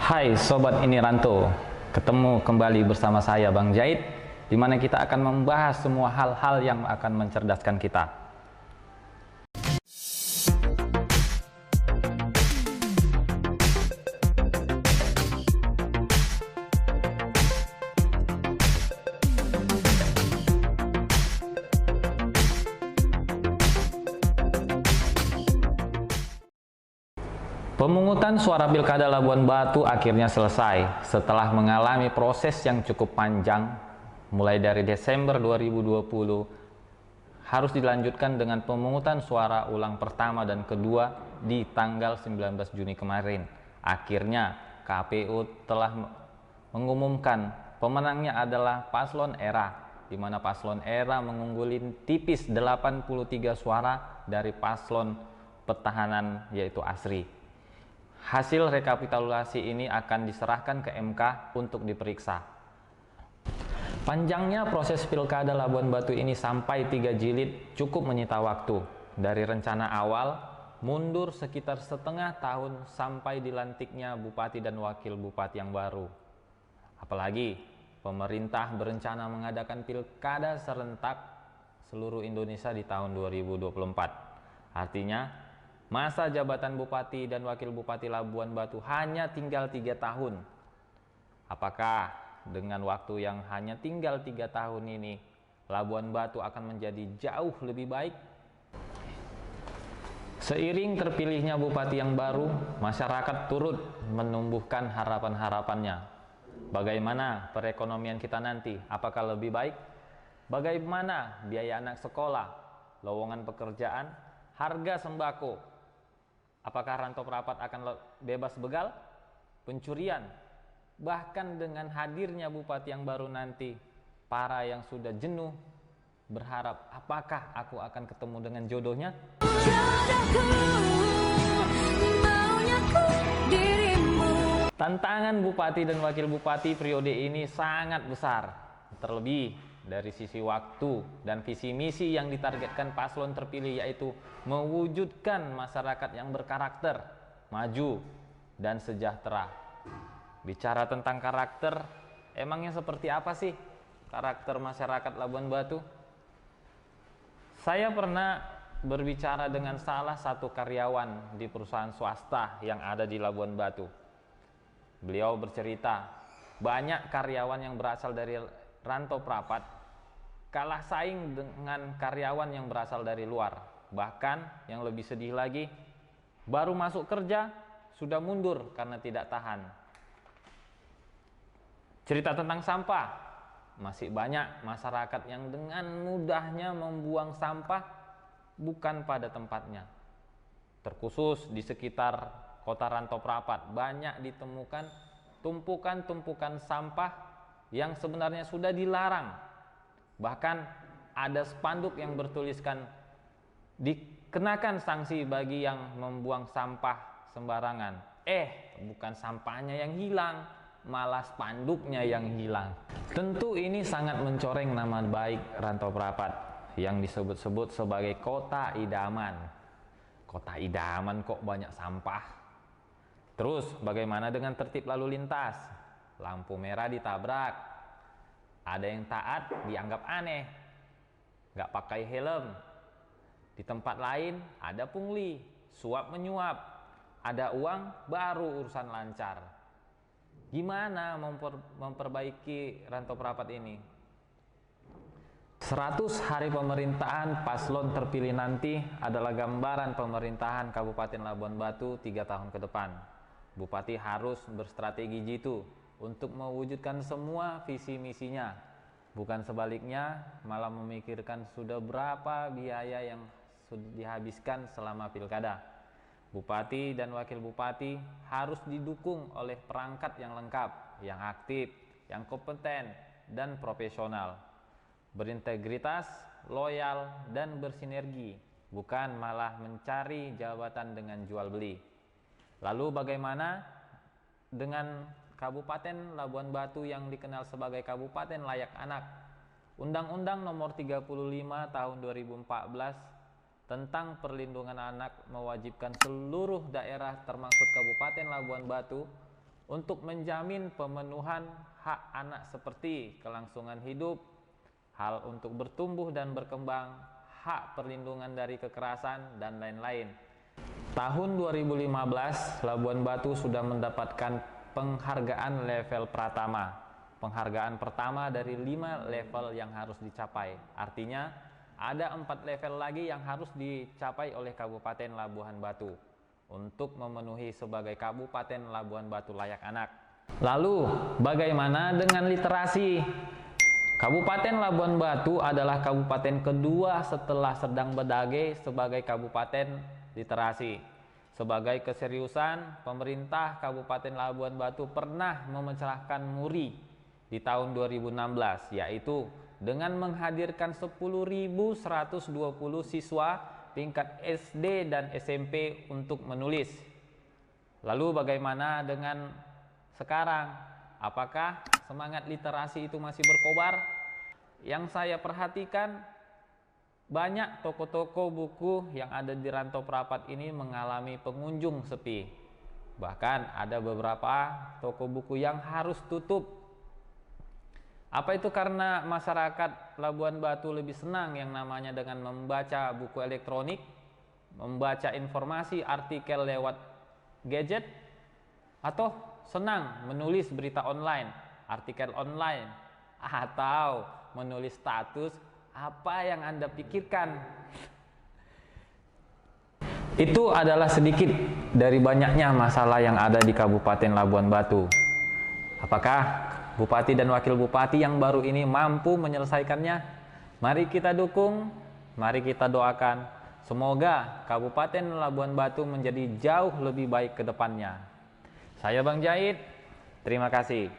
Hai Sobat Ini Ranto, ketemu kembali bersama saya Bang Jaid, di mana kita akan membahas semua hal-hal yang akan mencerdaskan kita. Pemungutan suara Pilkada Labuan Batu akhirnya selesai setelah mengalami proses yang cukup panjang mulai dari Desember 2020 harus dilanjutkan dengan pemungutan suara ulang pertama dan kedua di tanggal 19 Juni kemarin. Akhirnya KPU telah mengumumkan pemenangnya adalah Paslon Era, di mana Paslon Era mengungguli tipis 83 suara dari paslon pertahanan yaitu ASRI. Hasil rekapitulasi ini akan diserahkan ke MK untuk diperiksa. Panjangnya proses Pilkada Labuan Batu ini sampai 3 jilid cukup menyita waktu. Dari rencana awal, mundur sekitar setengah tahun sampai dilantiknya Bupati dan Wakil Bupati yang baru. Apalagi, pemerintah berencana mengadakan Pilkada serentak seluruh Indonesia di tahun 2024. Artinya, masa jabatan Bupati dan Wakil Bupati Labuan Batu hanya tinggal 3 tahun. Apakah dengan waktu yang hanya tinggal 3 tahun ini, Labuan Batu akan menjadi jauh lebih baik? Seiring terpilihnya Bupati yang baru, masyarakat turut menumbuhkan harapan-harapannya. Bagaimana perekonomian kita nanti? Apakah lebih baik? Bagaimana biaya anak sekolah, lowongan pekerjaan, harga sembako? Apakah rantau perapat akan bebas begal, pencurian? Bahkan dengan hadirnya Bupati yang baru nanti, para yang sudah jenuh berharap apakah aku akan ketemu dengan jodohnya? Tantangan Bupati dan Wakil Bupati periode ini sangat besar, terlebih dari sisi waktu dan visi misi yang ditargetkan paslon terpilih, yaitu mewujudkan masyarakat yang berkarakter, maju, dan sejahtera. Bicara tentang karakter, emangnya seperti apa sih karakter masyarakat Labuan Batu? Saya pernah berbicara dengan salah satu karyawan di perusahaan swasta yang ada di Labuan Batu. Beliau bercerita, banyak karyawan yang berasal dari rantau perapat kalah saing dengan karyawan yang berasal dari luar. Bahkan yang lebih sedih lagi, baru masuk kerja sudah mundur karena tidak tahan. Cerita tentang sampah, masih banyak masyarakat yang dengan mudahnya membuang sampah bukan pada tempatnya. Terkhusus di sekitar kota rantau perapat, banyak ditemukan tumpukan-tumpukan sampah yang sebenarnya sudah dilarang. Bahkan ada spanduk yang bertuliskan dikenakan sanksi bagi yang membuang sampah sembarangan. Bukan sampahnya yang hilang, malah spanduknya yang hilang. Tentu ini sangat mencoreng nama baik rantau perapat yang disebut-sebut sebagai kota idaman. Kota idaman kok banyak sampah. Terus bagaimana dengan tertib lalu lintas? Lampu merah ditabrak. Ada yang taat dianggap aneh, nggak pakai helm. Di tempat lain ada pungli, suap menyuap, ada uang baru urusan lancar. Gimana memperbaiki rantau perapat ini? 100 hari pemerintahan paslon terpilih nanti adalah gambaran pemerintahan Kabupaten Labuan Batu 3 tahun ke depan. Bupati harus berstrategi jitu untuk mewujudkan semua visi misinya, bukan sebaliknya malah memikirkan sudah berapa biaya yang sudah dihabiskan selama pilkada. Bupati dan wakil bupati harus didukung oleh perangkat yang lengkap, yang aktif, yang kompeten, dan profesional, berintegritas, loyal, dan bersinergi, bukan malah mencari jabatan dengan jual beli. Lalu bagaimana dengan Kabupaten Labuan Batu yang dikenal sebagai Kabupaten Layak Anak? Undang-Undang Nomor 35 Tahun 2014 tentang Perlindungan Anak mewajibkan seluruh daerah termasuk Kabupaten Labuan Batu untuk menjamin pemenuhan hak anak seperti kelangsungan hidup, hal untuk bertumbuh dan berkembang, hak perlindungan dari kekerasan, dan lain-lain. Tahun 2015, Labuan Batu sudah mendapatkan penghargaan level Pratama. Penghargaan pertama dari 5 level yang harus dicapai. Artinya, ada 4 level lagi yang harus dicapai oleh Kabupaten Labuhan Batu untuk memenuhi sebagai Kabupaten Labuan Batu layak anak. Lalu, bagaimana dengan literasi? Kabupaten Labuan Batu adalah kabupaten kedua setelah Serdang Bedagai sebagai kabupaten literasi. Sebagai keseriusan, pemerintah Kabupaten Labuan Batu pernah memencahkan MURI di tahun 2016, yaitu dengan menghadirkan 10.120 siswa tingkat SD dan SMP untuk menulis. Lalu bagaimana dengan sekarang? Apakah semangat literasi itu masih berkobar? Yang saya perhatikan, banyak toko-toko buku yang ada di Rantau Prapat ini mengalami pengunjung sepi. Bahkan ada beberapa toko buku yang harus tutup. Apa itu karena masyarakat Labuan Batu lebih senang yang namanya dengan membaca buku elektronik, membaca informasi artikel lewat gadget, atau senang menulis berita online, artikel online, atau menulis status? Apa yang Anda pikirkan? Itu adalah sedikit dari banyaknya masalah yang ada di Kabupaten Labuan Batu. Apakah Bupati dan Wakil Bupati yang baru ini mampu menyelesaikannya? Mari kita dukung, mari kita doakan. Semoga Kabupaten Labuan Batu menjadi jauh lebih baik ke depannya. Saya Bang Jahit, terima kasih.